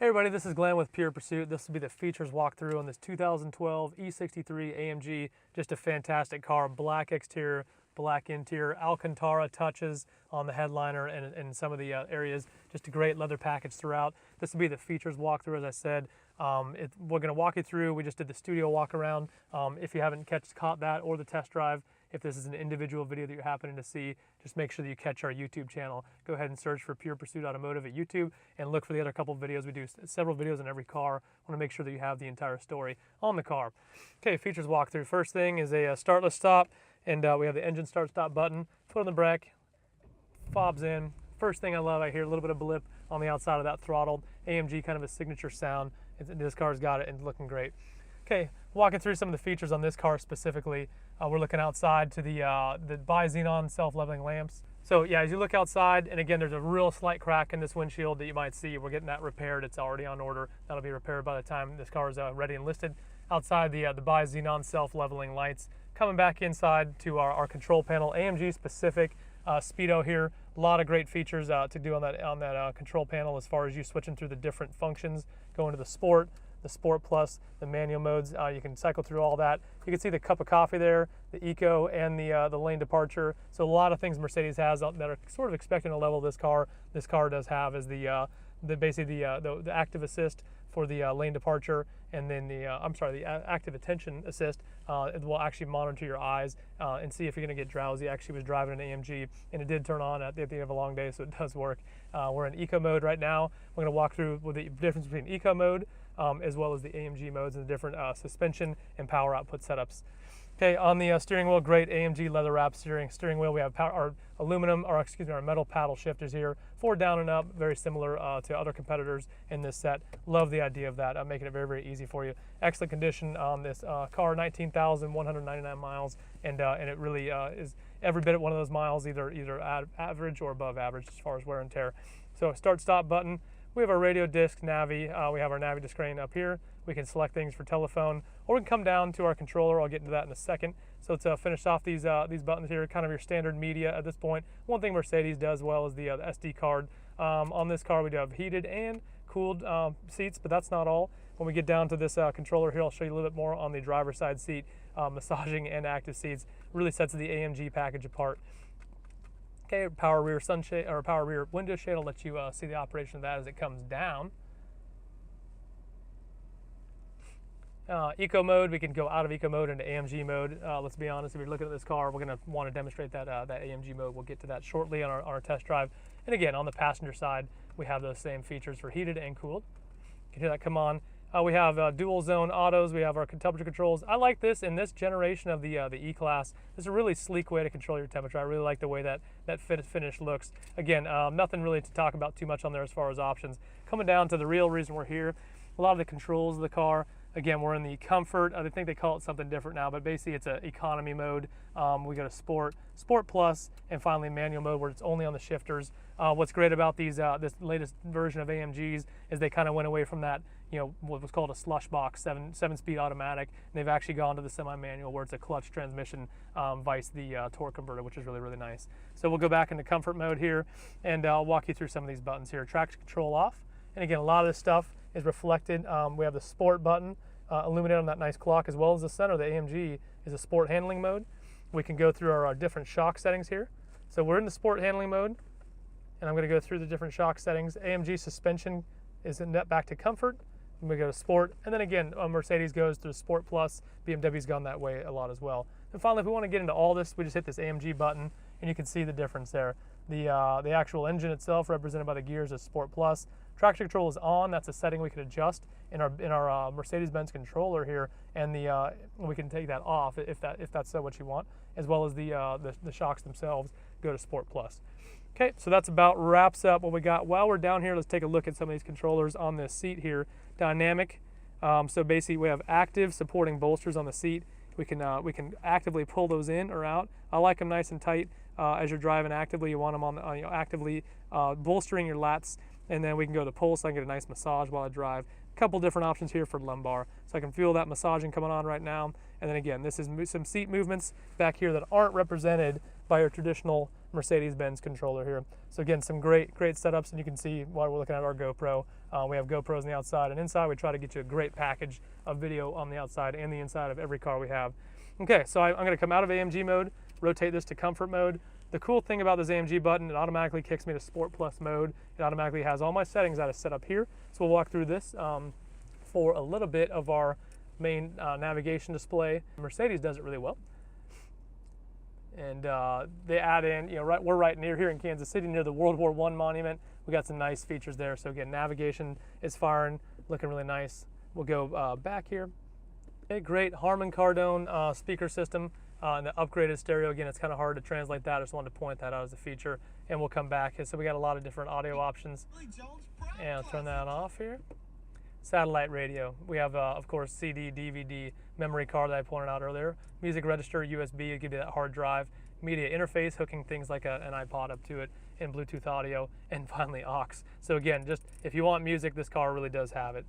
Hey everybody, this is Glenn with Pure Pursuit. This will be the features walkthrough on this 2012 E63 AMG. Just a fantastic car, black exterior, black interior, Alcantara touches on the headliner and some of the areas. Just a great leather package throughout. This will be the features walkthrough, as I said. We're going to walk you through. We just did the studio walk around. If you haven't caught that or the test drive, if this is an individual video that you're happening to see, just make sure that you catch our YouTube channel. Go ahead and search for Pure Pursuit Automotive at YouTube and look for the other couple of videos. We do several videos on every car. Want to make sure that you have the entire story on the car. Okay, features walkthrough. First thing is a startless stop, and we have the engine start-stop button. Foot on the brake, fobs in. First thing I love, I hear a little bit of blip on the outside of that throttle. AMG, kind of a signature sound. This car's got it and looking great. Okay, walking through some of the features on this car specifically. We're looking outside to the bi-xenon self-leveling lamps. So yeah, as you look outside, and again, there's a real slight crack in this windshield that you might see. We're getting that repaired. It's already on order. That'll be repaired by the time this car is ready and listed. Outside the bi-xenon self-leveling lights. Coming back inside to our control panel, AMG specific speedo here. A lot of great features to do on that control panel as far as you switching through the different functions, going to the Sport Plus, the manual modes. You can cycle through all that. You can see the cup of coffee there, the eco, and the lane departure. So a lot of things Mercedes has that are sort of expecting a level this car does have is the active assist for the lane departure, and then the active attention assist. It will actually monitor your eyes and see if you're going to get drowsy. I actually was driving an AMG and it did turn on at the end of a long day, so it does work. We're in eco mode right now. We're going to walk through with the difference between eco mode as well as the AMG modes and the different suspension and power output setups. Okay, on the steering wheel, great AMG leather wrap steering wheel. We have our metal paddle shifters here, 4 down and up, very similar to other competitors in this set. Love the idea of that, making it very, very easy for you. Excellent condition on this car, 19,199 miles, and it really is every bit of one of those miles, either average or above average as far as wear and tear. So start-stop button. We have our radio disc Navi. We have our Navi disc screen up here. We can select things for telephone, or we can come down to our controller. I'll get into that in a second. So let's finish off these buttons here, kind of your standard media at this point. One thing Mercedes does well is the SD card. On this car, we do have heated and cooled seats, but that's not all. When we get down to this controller here, I'll show you a little bit more on the driver's side seat, massaging and active seats. Really sets the AMG package apart. Okay, power rear sunshade or power rear window shade. I'll let you see the operation of that as it comes down. Eco mode, we can go out of eco mode into AMG mode. Let's be honest, if you're looking at this car, we're going to want to demonstrate that AMG mode. We'll get to that shortly on our test drive. And again, on the passenger side, we have those same features for heated and cooled. You can hear that come on. We have dual zone autos. We have our temperature controls. I like this in this generation of the E-Class. This is a really sleek way to control your temperature. I really like the way that finish looks. Again, nothing really to talk about too much on there as far as options. Coming down to the real reason we're here, a lot of the controls of the car. Again, we're in the comfort. I think they call it something different now, but basically it's an economy mode. We go to Sport Plus, and finally manual mode where it's only on the shifters. What's great about this latest version of AMGs is they kind of went away from that, what was called a slush box, seven-speed automatic. And they've actually gone to the semi-manual where it's a clutch transmission vice the torque converter, which is really, really nice. So we'll go back into comfort mode here, and I'll walk you through some of these buttons here. Traction control off, and again, a lot of this stuff is reflected. We have the Sport button illuminated on that nice clock, as well as the center of the AMG is a Sport handling mode. We can go through our different shock settings here. So we're in the Sport handling mode, and I'm going to go through the different shock settings. AMG suspension is back to comfort. And we go to Sport, and then again, Mercedes goes to Sport Plus. BMW's gone that way a lot as well. And finally, if we want to get into all this, we just hit this AMG button, and you can see the difference there. The actual engine itself, represented by the gears, is Sport Plus. Traction control is on. That's a setting we can adjust in our Mercedes Benz controller here, and we can take that off if that's what you want, as well as the shocks themselves go to Sport Plus. Okay, so that's about wraps up what we got. While we're down here, let's take a look at some of these controllers on this seat here. Dynamic. So basically, we have active supporting bolsters on the seat. We can actively pull those in or out. I like them nice and tight. As you're driving actively, you want them on actively bolstering your lats. And then we can go to pulse. I can get a nice massage while I drive. A couple different options here for lumbar. So I can feel that massaging coming on right now. And then again, this is some seat movements back here that aren't represented by your traditional Mercedes Benz controller here. So again, some great setups, and you can see while we're looking at our GoPro, we have GoPros on the outside and inside. We try to get you a great package of video on the outside and the inside of every car we have. Okay, so I'm going to come out of AMG mode, rotate this to comfort mode. The cool thing about this AMG button, it automatically kicks me to Sport Plus mode. It automatically has all my settings that I set up here. So we'll walk through this for a little bit of our main navigation display. Mercedes does it really well. And they add in, we're right near here in Kansas City, near the World War I monument. We got some nice features there. So again, navigation is firing, looking really nice. We'll go back here. Okay, great Harman Kardon speaker system. And the upgraded stereo, again, it's kind of hard to translate that. I just wanted to point that out as a feature. And we'll come back. So we got a lot of different audio options. And I'll turn that off here. Satellite radio. We have, of course, CD, DVD, memory card that I pointed out earlier. Music register, USB, it gives you that hard drive. Media interface, hooking things like an iPod up to it, and Bluetooth audio. And finally, aux. So again, just if you want music, this car really does have it.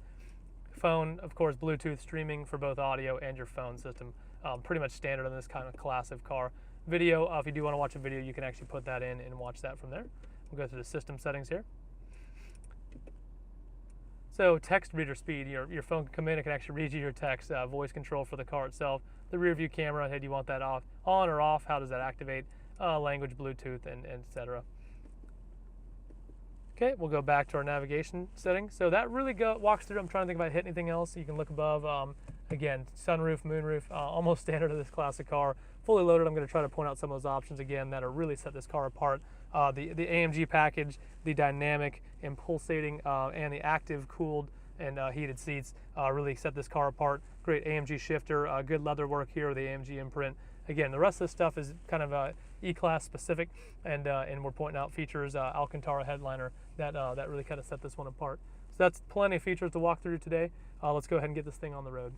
Phone, of course, Bluetooth streaming for both audio and your phone system. Pretty much standard on this kind of class of car. Video, if you do want to watch a video, you can actually put that in and watch that from there. We'll go through the system settings here. So text reader speed, your phone can come in, it can actually read you your text. Voice control for the car itself. The rear view camera, hey, do you want that on or off? How does that activate? Language, Bluetooth, and etc. Okay, we'll go back to our navigation settings. So that really walks through. I'm trying to think if I hit anything else. You can look above. Again, sunroof, moonroof, almost standard of this classic car. Fully loaded, I'm going to try to point out some of those options again that are really set this car apart. The AMG package, the dynamic and pulsating and the active cooled and heated seats really set this car apart. Great AMG shifter, good leather work here with the AMG imprint. Again, the rest of this stuff is kind of E-Class specific, and we're pointing out features, Alcantara headliner, that really kind of set this one apart. So that's plenty of features to walk through today. Let's go ahead and get this thing on the road.